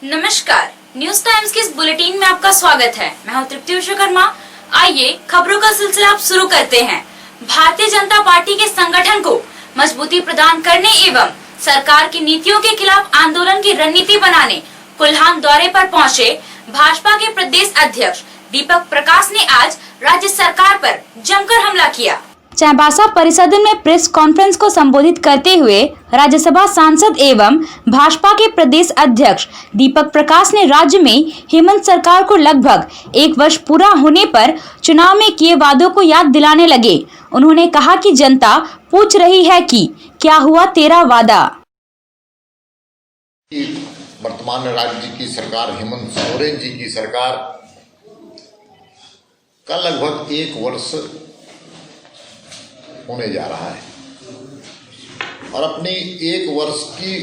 नमस्कार, news times के इस बुलेटिन में आपका स्वागत है। मैं हूं तृप्ति विश्वकर्मा। आइए खबरों का सिलसिला आप शुरू करते हैं। भारतीय जनता पार्टी के संगठन को मजबूती प्रदान करने एवं सरकार की नीतियों के खिलाफ आंदोलन की रणनीति बनाने कोल्हान दौरे पर पहुंचे भाजपा के प्रदेश अध्यक्ष दीपक प्रकाश ने आज राज्य सरकार पर जमकर हमला किया। चाईबासा परिषद में प्रेस कॉन्फ्रेंस को संबोधित करते हुए राज्यसभा सांसद एवं भाजपा के प्रदेश अध्यक्ष दीपक प्रकाश ने राज्य में हेमंत सरकार को लगभग 1 वर्ष पूरा होने पर चुनाव में किए वादों को याद दिलाने लगे। उन्होंने कहा कि जनता पूछ रही है कि क्या हुआ तेरा वादा। वर्तमान राज्य की सरकार हेमंत सोरेन जी की सरकार का लगभग 1 वर्ष होने जा रहा है और अपनी 1 वर्ष की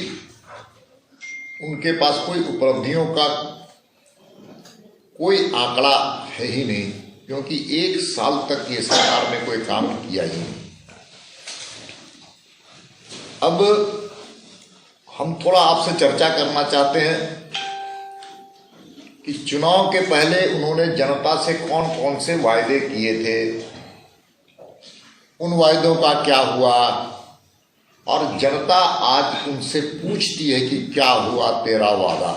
उनके पास कोई उपलब्धियों का कोई आंकड़ा है ही नहीं, क्योंकि 1 साल तक ये सरकार ने कोई काम किया ही नहीं। अब हम थोड़ा आपसे चर्चा करना चाहते हैं कि चुनाव के पहले उन्होंने जनता से कौन कौन से वायदे किए थे, उन वायदों का क्या हुआ और जनता आज उनसे पूछती है कि क्या हुआ तेरा वादा।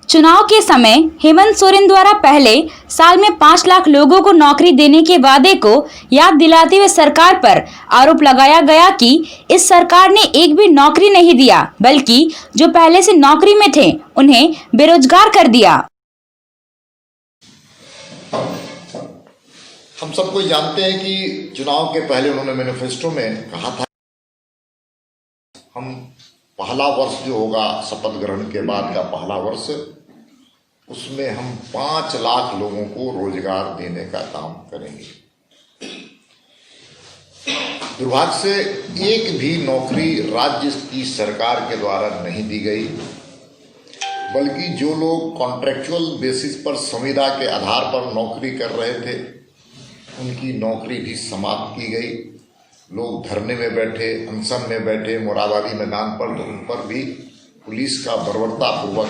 चुनाव के समय हेमंत सोरेन द्वारा पहले साल में 5 लाख लोगों को नौकरी देने के वादे को याद दिलाते हुए सरकार पर आरोप लगाया गया कि इस सरकार ने एक भी नौकरी नहीं दिया, बल्कि जो पहले से नौकरी में थे उन्हें बेरोजगार कर दिया। हम सबको जानते हैं कि चुनाव के पहले उन्होंने मैनिफेस्टो में कहा था हम पहला वर्ष जो होगा शपथ ग्रहण के बाद का पहला वर्ष, उसमें हम 5 लाख लोगों को रोजगार देने का काम करेंगे। दुर्भाग्य से एक भी नौकरी राज्य की सरकार के द्वारा नहीं दी गई, बल्कि जो लोग कॉन्ट्रैक्चुअल बेसिस पर संविदा के आधार पर नौकरी कर रहे थे उनकी नौकरी भी समाप्त की गई। लोग धरने में बैठे, अनशन में बैठे मोराबादी मैदान पर, तो उन पर भी पुलिस का बर्बरतापूर्वक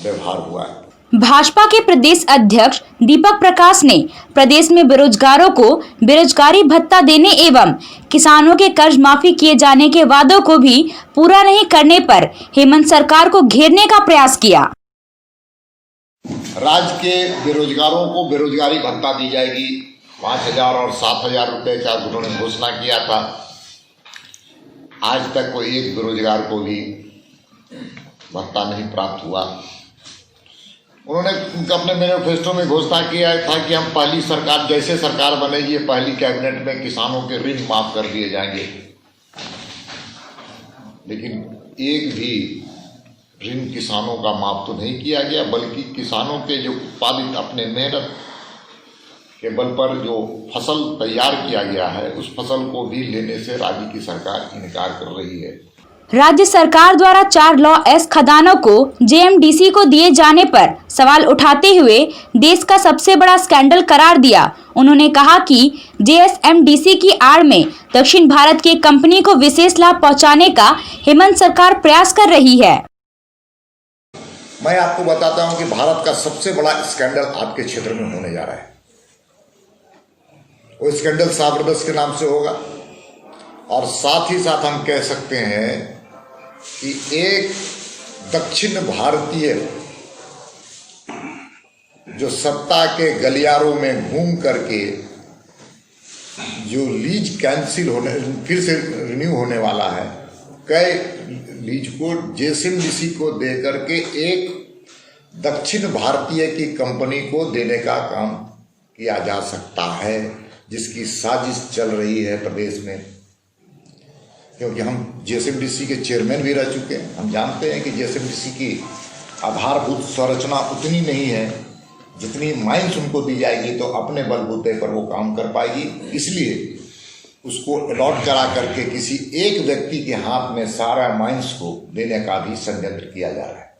व्यवहार हुआ है। भाजपा के प्रदेश अध्यक्ष दीपक प्रकाश ने प्रदेश में बेरोजगारों को बेरोजगारी भत्ता देने एवं किसानों के कर्ज माफी किए जाने के वादों को भी पूरा नहीं करने पर हेमंत सरकार को घेरने का प्रयास किया। राज्य के बेरोजगारों को बेरोजगारी भत्ता दी जाएगी, 5,000 और 7,000 रुपये का उन्होंने घोषणा किया था। आज तक कोई एक बेरोजगार को भी भत्ता नहीं प्राप्त हुआ। उन्होंने अपने मैनिफेस्टो में घोषणा किया था कि हम पहली सरकार, जैसे सरकार बनेगी पहली कैबिनेट में किसानों के ऋण माफ कर दिए जाएंगे, लेकिन एक भी ऋण किसानों का माफ तो नहीं किया गया, बल्कि किसानों के जो उत्पादित अपने मेहनत के बल पर जो फसल तैयार किया गया है उस फसल को भी लेने से राज्य की सरकार इनकार कर रही है। राज्य सरकार द्वारा 4 लॉ एस खदानों को जेएमडीसी को दिए जाने पर सवाल उठाते हुए देश का सबसे बड़ा स्कैंडल करार दिया। उन्होंने कहा कि जेएसएमडीसी की आड़ में दक्षिण भारत की कंपनी को विशेष लाभ पहुंचाने का हेमंत सरकार प्रयास कर रही है। मैं आपको बताता हूं कि भारत का सबसे बड़ा स्कैंडल आपके क्षेत्र में होने जा रहा है। वो स्कैंडल शाह ब्रदर्स के नाम से होगा और साथ ही साथ हम कह सकते हैं कि एक दक्षिण भारतीय जो सत्ता के गलियारों में घूम करके जो लीज कैंसिल होने फिर से रिन्यू होने वाला है, कई लीज को जेएसएमडीसी को दे करके एक दक्षिण भारतीय की कंपनी को देने का काम किया जा सकता है, जिसकी साजिश चल रही है प्रदेश में। क्योंकि हम जेएसएमडीसी के चेयरमैन भी रह चुके हैं, हम जानते हैं कि जेएसएमडीसी की आधारभूत संरचना उतनी नहीं है जितनी माइंस उनको दी जाएगी तो अपने बलबूते पर वो काम कर पाएगी, इसलिए उसको अलॉट करा करके किसी एक व्यक्ति के हाथ में सारा माइंस को देने का भी षड्यंत्र किया जा रहा है।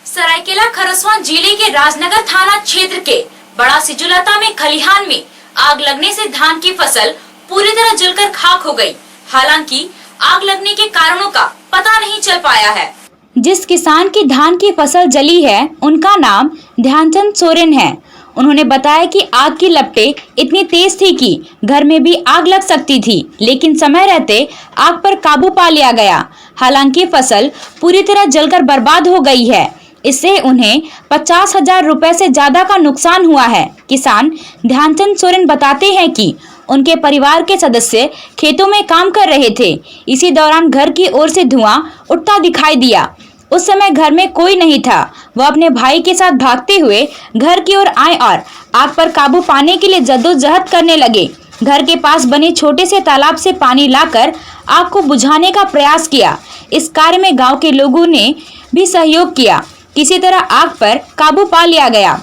सरायकेला खरसवां जिले के राजनगर थाना क्षेत्र के बड़ा सिजुलता में खलिहान में आग लगने से धान की फसल पूरी तरह जलकर खाक हो गई। हालांकि आग लगने के कारणों का पता नहीं चल पाया है। जिस किसान की धान की फसल जली है उनका नाम ध्यानचंद सोरेन है। उन्होंने बताया कि आग की लपटें इतनी तेज थी कि घर में भी आग लग सकती थी, लेकिन समय रहते आग पर काबू पा लिया गया। हालांकि फसल पूरी तरह जलकर बर्बाद हो गई है। इससे उन्हें 50,000 रुपए से ज्यादा का नुकसान हुआ है। किसान ध्यानचंद सोरेन बताते हैं कि उनके परिवार के सदस्य खेतों में काम कर रहे थे। इसी दौरान घर की ओर से धुआं उठता दिखाई दिया। उस समय घर में कोई नहीं था। वह अपने भाई के साथ भागते हुए घर की ओर आए और आग पर काबू पाने के लिए जद्दोजहद करने लगे। घर के पास बने छोटे से तालाब से पानी लाकर आग को बुझाने का प्रयास किया। इस कार्य में गांव के लोगों ने भी सहयोग किया। किसी तरह आग पर काबू पा लिया गया,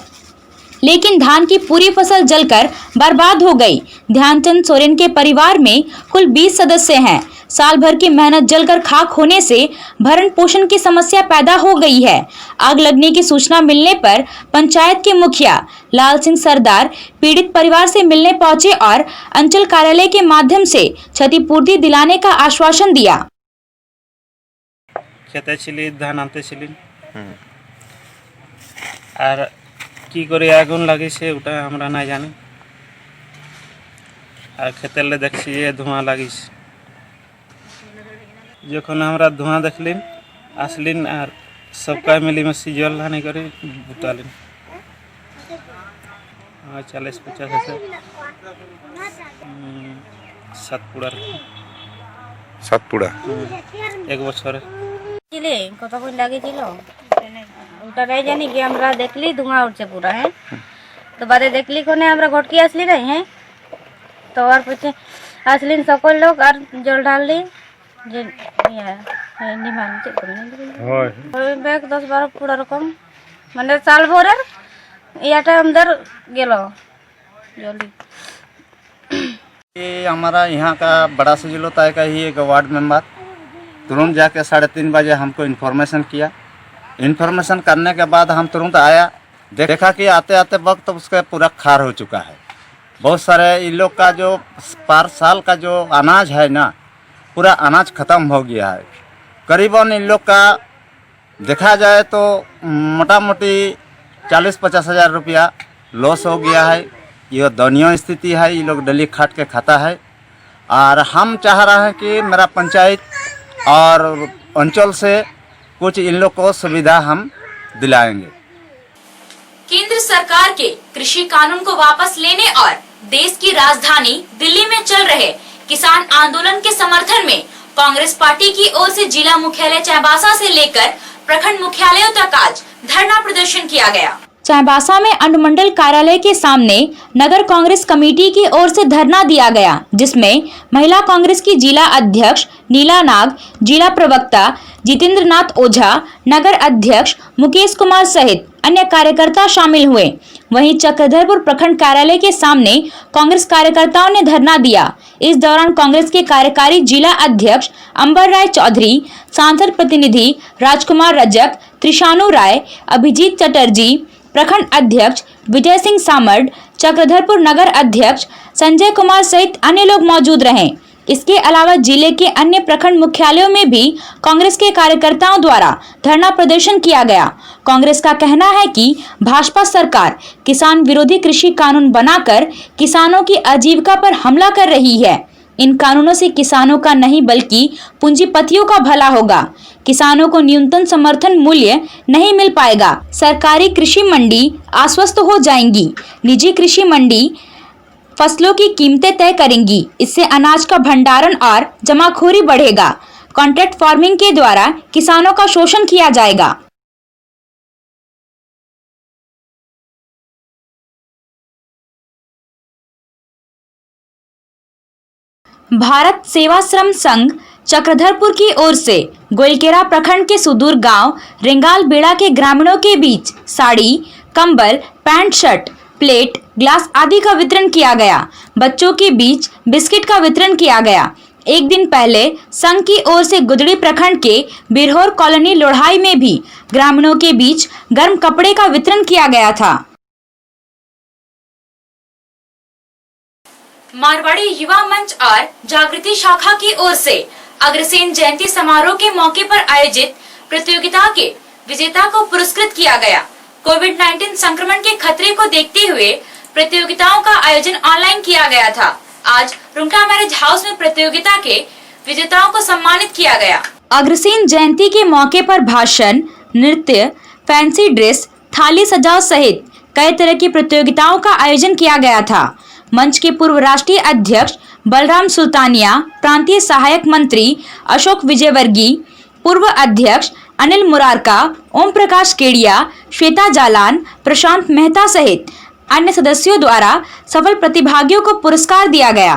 लेकिन धान की पूरी फसल जलकर बर्बाद हो गई। ध्यानचंद सोरेन के परिवार में कुल 20 सदस्य हैं। साल भर की मेहनत जलकर खाक होने से भरण पोषण की समस्या पैदा हो गई है। आग लगने की सूचना मिलने पर पंचायत के मुखिया लाल सिंह सरदार पीड़ित परिवार से मिलने पहुंचे और अंचल कार्यालय के माध्यम से क्षतिपूर्ति दिलाने का आश्वासन दिया। खेते छिली धान आनते छिली আর কি করে আগুন লাগিছে ওটা আমরা না জানি। আর খেতেলে দেখছি যে ধোঁয়া লাগিছে। যখন আমরা ধোঁয়া দেখলিন আসলিন আর সবকা মিলিমিশি জল হানি করে বুতালিন। 40-50 হাজার সাতপুরা এক বছরে কতক্ষণ লাগিয়েছিল ওটা নাই জানি কি আমরা দেখলি ধোঁয়া উঠছে পুরা। হ্যাঁ তো বাদে দেখলি কোনে আমরা ঘটকি আসলি নাই। হ্যাঁ তো আর পরে আসলিন সকল লোক আর জল ঢাললি যে নিমান ওই ব্যাগ 10-12 পুরা রকম মানে সাল ভরের ইয়াটা अंदर গেল জলদি। ये हमारा यहाँ का बड़ा सजिल होता है का ही एक वार्ड मेंबर तुरंत जाके 3:30 बजे हमको इन्फॉर्मेशन किया। इन्फॉर्मेशन करने के बाद हम तुरंत आया, देखा कि आते आते वक्त तो उसका पूरा खार हो चुका है। बहुत सारे इन लोग का जो पर साल का जो अनाज है ना, पूरा अनाज ख़त्म हो गया है। करीबन इन लोग का देखा जाए तो मोटा मोटी 40-50 हज़ार रुपया लॉस हो गया है। ये दयनीय स्थिति है। ये लोग डेली खाट के खाता है और हम चाह रहे हैं कि मेरा पंचायत और अंचल से कुछ इन लोग को सुविधा हम दिलाएंगे। केंद्र सरकार के कृषि कानून को वापस लेने और देश की राजधानी दिल्ली में चल रहे किसान आंदोलन के समर्थन में कांग्रेस पार्टी की ओर से जिला मुख्यालय चाईबासा से लेकर प्रखंड मुख्यालयों तक आज धरना प्रदर्शन किया गया। चाईबासा में अनुमंडल कार्यालय के सामने नगर कांग्रेस कमेटी की ओर से धरना दिया गया, जिसमें महिला कांग्रेस की जिला अध्यक्ष नीला नाग, जिला प्रवक्ता जितेंद्र नाथ ओझा, नगर अध्यक्ष मुकेश कुमार सहित अन्य कार्यकर्ता शामिल हुए। वहीं चक्रधरपुर प्रखंड कार्यालय के सामने कांग्रेस कार्यकर्ताओं ने धरना दिया। इस दौरान कांग्रेस के कार्यकारी जिला अध्यक्ष अंबर राय चौधरी, सांसद प्रतिनिधि राजकुमार रजक, त्रिशानु राय, अभिजीत चटर्जी, प्रखंड अध्यक्ष विजय सिंह सामर्ड, चक्रधरपुर नगर अध्यक्ष संजय कुमार सहित अन्य लोग मौजूद रहे। इसके अलावा जिले के अन्य प्रखंड मुख्यालयों में भी कांग्रेस के कार्यकर्ताओं द्वारा धरना प्रदर्शन किया गया। कांग्रेस का कहना है कि भाजपा सरकार किसान विरोधी कृषि कानून बनाकर किसानों की आजीविका पर हमला कर रही है। इन कानूनों से किसानों का नहीं बल्कि पूंजीपतियों का भला होगा। किसानों को न्यूनतम समर्थन मूल्य नहीं मिल पाएगा। सरकारी कृषि मंडी अस्वस्थ हो जाएंगी। निजी कृषि मंडी फसलों की कीमतें तय करेंगी। इससे अनाज का भंडारण और जमाखोरी बढ़ेगा। कॉन्ट्रैक्ट फार्मिंग के द्वारा किसानों का शोषण किया जाएगा। भारत सेवाश्रम संघ चक्रधरपुर की ओर से गोइलकेरा प्रखंड के सुदूर गांव रेंगाल बेड़ा के ग्रामीणों के बीच साड़ी, कंबल, पैंट शर्ट, प्लेट, ग्लास आदि का वितरण किया गया। बच्चों के बीच बिस्किट का वितरण किया गया। एक दिन पहले संघ की ओर से गुदड़ी प्रखंड के बिरहोर कॉलोनी लोढ़ाई में भी ग्रामीणों के बीच गर्म कपड़े का वितरण किया गया था। मारवाड़ी युवा मंच और जागृति शाखा की ओर से अग्रसेन जयंती समारोह के मौके पर आयोजित प्रतियोगिता के विजेता को पुरस्कृत किया गया। कोविड-19 संक्रमण के खतरे को देखते हुए प्रतियोगिताओं का आयोजन ऑनलाइन किया गया था। आज रुंका मैरिज हाउस में प्रतियोगिता के विजेताओं को सम्मानित किया गया। अग्रसेन जयंती के मौके पर भाषण, नृत्य, फैंसी ड्रेस, थाली सजाओ सहित कई तरह की प्रतियोगिताओं का आयोजन किया गया था। मंच के पूर्व राष्ट्रीय अध्यक्ष बलराम सुल्तानिया, प्रांतीय सहायक मंत्री अशोक विजयवर्गीय, पूर्व अध्यक्ष अनिल मुरारका, ओम प्रकाश केडिया, श्वेता जालान, प्रशांत मेहता सहित अन्य सदस्यों द्वारा सफल प्रतिभागियों को पुरस्कार दिया गया।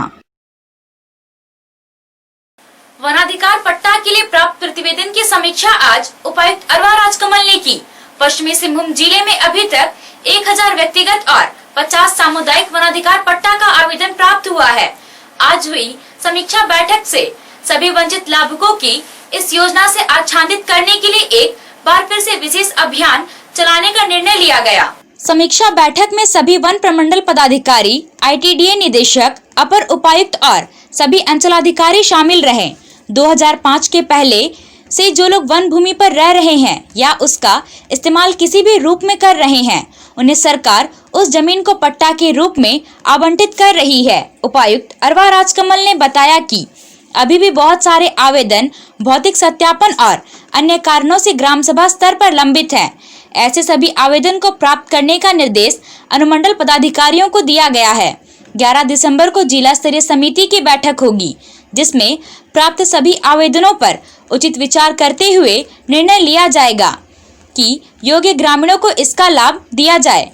वनाधिकार पट्टा के लिए प्राप्त प्रतिवेदन की समीक्षा आज उपायुक्त अरवा राजकमल ने की। पश्चिमी सिंहभूम जिले में अभी तक 1000 व्यक्तिगत और 50 सामुदायिक वनाधिकार पट्टा का आवेदन प्राप्त हुआ है। आज हुई समीक्षा बैठक से सभी वंचित लाभुकों की इस योजना से आच्छादित करने के लिए एक बार फिर से विशेष अभियान चलाने का निर्णय लिया गया। समीक्षा बैठक में सभी वन प्रमंडल पदाधिकारी, ITDA निदेशक, अपर उपायुक्त और सभी अंचलाधिकारी शामिल रहे। 2005 के पहले से जो लोग वन भूमि पर रह रहे हैं या उसका इस्तेमाल किसी भी रूप में कर रहे हैं, उन्हें सरकार उस जमीन को पट्टा के रूप में आवंटित कर रही है। उपायुक्त अरवा राजकमल ने बताया कि अभी भी बहुत सारे आवेदन भौतिक सत्यापन और अन्य कारणों से ग्राम सभा स्तर पर लंबित हैं। ऐसे सभी आवेदन को प्राप्त करने का निर्देश अनुमंडल पदाधिकारियों को दिया गया है। 11 दिसंबर को जिला स्तरीय समिति की बैठक होगी, जिसमें प्राप्त सभी आवेदनों पर उचित विचार करते हुए निर्णय लिया जाएगा कि योग्य ग्रामीणों को इसका लाभ दिया जाए।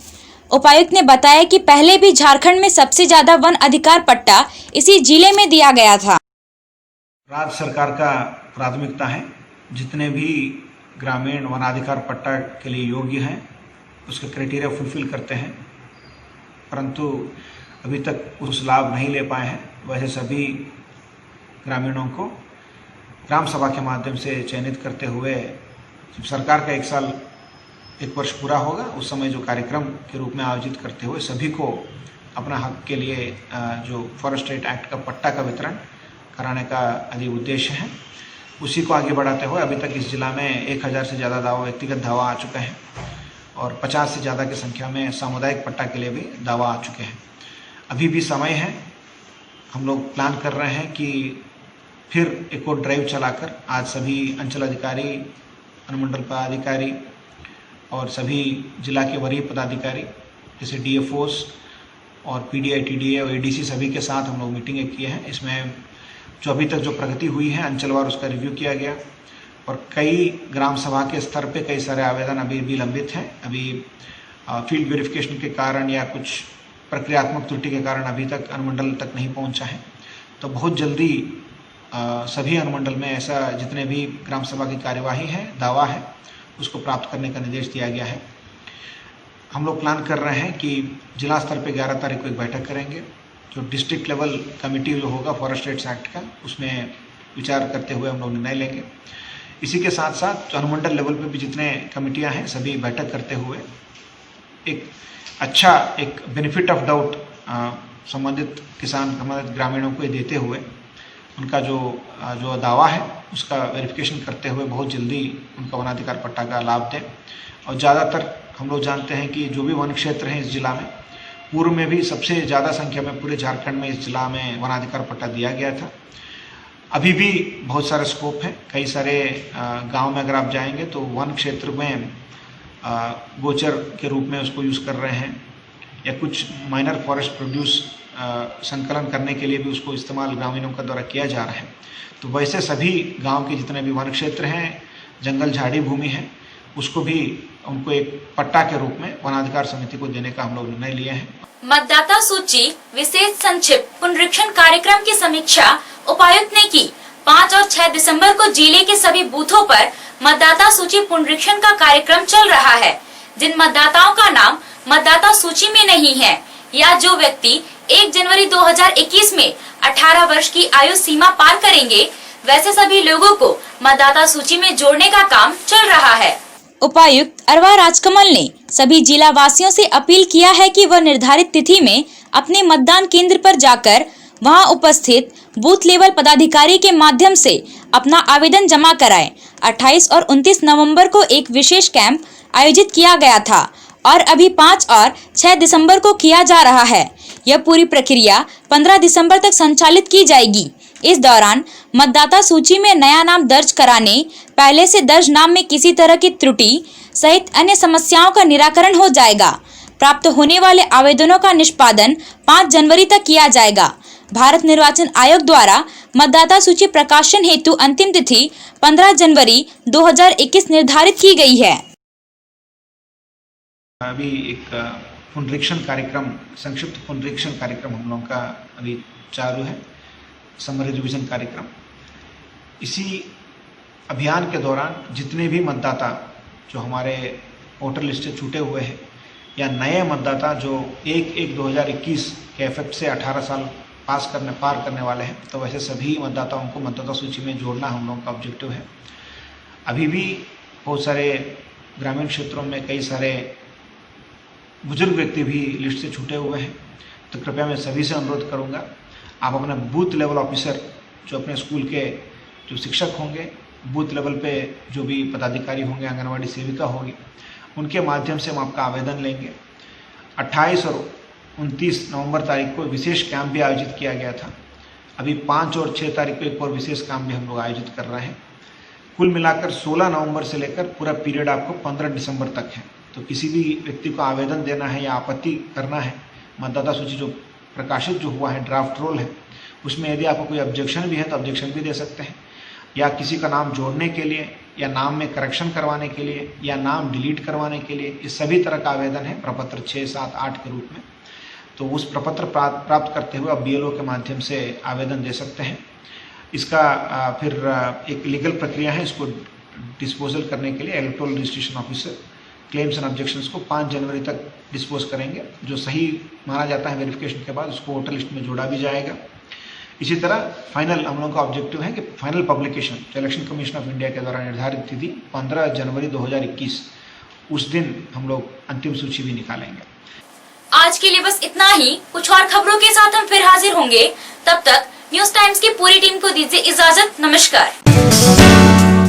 उपायुक्त ने बताया कि पहले भी झारखंड में सबसे ज्यादा वन अधिकार पट्टा इसी जिले में दिया गया था। राज्य सरकार का प्राथमिकता है जितने भी ग्रामीण वनाधिकार पट्टा के लिए योग्य हैं उसके क्राइटेरिया फुलफिल करते हैं, परंतु अभी तक उस लाभ नहीं ले पाए हैं। वैसे सभी ग्रामीणों को ग्राम सभा के माध्यम से चयनित करते हुए जब सरकार का एक वर्ष पूरा होगा उस समय जो कार्यक्रम के रूप में आयोजित करते हुए सभी को अपना हक के लिए जो फॉरेस्ट राइट एक्ट का पट्टा का वितरण कराने का अधिक उद्देश्य है। उसी को आगे बढ़ाते हुए अभी तक इस जिला में 1000 से ज़्यादा दावा, व्यक्तिगत दावा आ चुका है और 50 से ज़्यादा की संख्या में सामुदायिक पट्टा के लिए भी दावा आ चुके हैं। अभी भी समय है, हम लोग प्लान कर रहे हैं कि फिर एक और ड्राइव चलाकर आज सभी अंचल अधिकारी, अनुमंडल पदाधिकारी और सभी जिला के वरीय पदाधिकारी जैसे DFOs और PDI, TDA और ADC सभी के साथ हम लोग मीटिंगें किए हैं। इसमें जो अभी तक जो प्रगति हुई है अंचलवार उसका रिव्यू किया गया और कई ग्राम सभा के स्तर पे कई सारे आवेदन अभी भी लंबित हैं। अभी फील्ड वेरिफिकेशन के कारण या कुछ प्रक्रियात्मक त्रुटि के कारण अभी तक अनुमंडल तक नहीं पहुंचा है। तो बहुत जल्दी सभी अनुमंडल में ऐसा जितने भी ग्राम सभा की कार्यवाही है, दावा है, उसको प्राप्त करने का निर्देश दिया गया है। हम लोग प्लान कर रहे हैं कि जिला स्तर पे 11 तारीख को एक बैठक करेंगे। जो डिस्ट्रिक्ट लेवल कमेटी जो होगा फॉरेस्ट राइट्स एक्ट का, उसमें विचार करते हुए हम लोग निर्णय लेंगे। इसी के साथ साथ अनुमंडल लेवल पे भी जितने कमेटियां हैं सभी बैठक करते हुए एक अच्छा एक बेनिफिट ऑफ डाउट संबंधित किसान, संबंधित ग्रामीणों को देते हुए उनका जो दावा है उसका वेरिफिकेशन करते हुए बहुत जल्दी उनका वनाधिकार पट्टा का लाभ दें। और ज़्यादातर हम लोग जानते हैं कि जो भी वन क्षेत्र हैं इस जिला में, पूर्व में भी सबसे ज़्यादा संख्या में पूरे झारखंड में इस जिला में वनाधिकार पट्टा दिया गया था। अभी भी बहुत सारे स्कोप है। कई सारे गांव में अगर आप जाएंगे तो वन क्षेत्र में गोचर के रूप में उसको यूज़ कर रहे हैं या कुछ माइनर फॉरेस्ट प्रोड्यूस संकलन करने के लिए भी उसको इस्तेमाल ग्रामीणों का द्वारा किया जा रहा है। तो वैसे सभी गांव के जितने भी वन क्षेत्र हैं, जंगल झाड़ी भूमि है, उसको भी उनको एक पट्टा के रूप में वनाधिकार समिति को देने का हम लोग निर्णय लिए हैं। मतदाता सूची विशेष संक्षिप्त पुनरीक्षण कार्यक्रम की समीक्षा उपायुक्त ने की। 5 और 6 दिसंबर को जिले के सभी बूथों पर मतदाता सूची पुनरीक्षण का कार्यक्रम चल रहा है। जिन मतदाताओं का नाम मतदाता सूची में नहीं है या जो व्यक्ति 1 जनवरी 2021 में 18 वर्ष की आयु सीमा पार करेंगे, वैसे सभी लोगों को मतदाता सूची में जोड़ने का काम चल रहा है। उपायुक्त अरवा राजकमल ने सभी जिला वासियों से अपील किया है कि वह निर्धारित तिथि में अपने मतदान केंद्र पर जाकर वहां उपस्थित बूथ लेवल पदाधिकारी के माध्यम से अपना आवेदन जमा कराएं। 28 और 29 नवंबर को एक विशेष कैंप आयोजित किया गया था और अभी 5 और 6 दिसंबर को किया जा रहा है। यह पूरी प्रक्रिया 15 दिसंबर तक संचालित की जाएगी। इस दौरान मतदाता सूची में नया नाम दर्ज कराने, पहले से दर्ज नाम में किसी तरह की त्रुटि सहित अन्य समस्याओं का निराकरण हो जाएगा। प्राप्त होने वाले आवेदनों का निष्पादन 5 जनवरी तक किया जाएगा। भारत निर्वाचन आयोग द्वारा मतदाता सूची प्रकाशन हेतु अंतिम तिथि 15 जनवरी 2021 निर्धारित की गई है। अभी एक पुनरीक्षण कार्यक्रम, संक्षिप्त पुनरीक्षण कार्यक्रम हम लोगों का अभी चालू है, समरी रिविजन कार्यक्रम। इसी अभियान के दौरान जितने भी मतदाता जो हमारे वोटर लिस्ट से छूटे हुए हैं या नए मतदाता जो 1/1/2021 के इफेक्ट से 18 साल पार करने वाले हैं, तो वैसे सभी मतदाताओं को मतदाता सूची में जोड़ना हम लोगों का ऑब्जेक्टिव है। अभी भी बहुत सारे ग्रामीण क्षेत्रों में कई सारे बुजुर्ग व्यक्ति भी लिस्ट से छूटे हुए हैं, तो कृपया मैं सभी से अनुरोध करूंगा, आप अपने बूथ लेवल ऑफिसर जो अपने स्कूल के जो शिक्षक होंगे, बूथ लेवल पे जो भी पदाधिकारी होंगे, आंगनवाड़ी सेविका होगी, उनके माध्यम से हम आपका आवेदन लेंगे। 28 और 29 नवंबर तारीख को विशेष कैंप भी आयोजित किया गया था। अभी 5 और 6 तारीख को एक और विशेष कैंप भी हम लोग आयोजित कर रहे हैं। कुल मिलाकर 16 नवंबर से लेकर पूरा पीरियड आपको 15 दिसंबर तक है। तो किसी भी व्यक्ति को आवेदन देना है या आपत्ति करना है, मतदाता सूची जो प्रकाशित जो हुआ है, ड्राफ्ट रोल है, उसमें यदि आपको कोई ऑब्जेक्शन भी है तो ऑब्जेक्शन भी दे सकते हैं, या किसी का नाम जोड़ने के लिए या नाम में करेक्शन करवाने के लिए या नाम डिलीट करवाने के लिए, इस सभी तरह का आवेदन है प्रपत्र 6, 7, 8 के रूप में। तो उस प्रपत्र प्राप्त करते हुए आप BLO के माध्यम से आवेदन दे सकते हैं। इसका फिर एक लीगल प्रक्रिया है, इसको डिस्पोजल करने के लिए electoral registration officer claims and objections को 5 जनवरी तक डिस्पोज करेंगे। जो सही माना जाता है वेरिफिकेशन के बाद उसको वोटर लिस्ट में जोड़ा भी जाएगा। इसी तरह फाइनल हम लोगों का ऑब्जेक्टिव है कि फाइनल पब्लिकेशन जो इलेक्शन कमीशन ऑफ इंडिया के द्वारा निर्धारित तिथि 15 जनवरी 2021, उस दिन हम लोग अंतिम सूची भी निकालेंगे। आज के लिए बस इतना ही। कुछ और खबरों के साथ हम फिर हाजिर होंगे। तब तक न्यूज टाइम्स की पूरी टीम को दीजिए इजाजत। नमस्कार।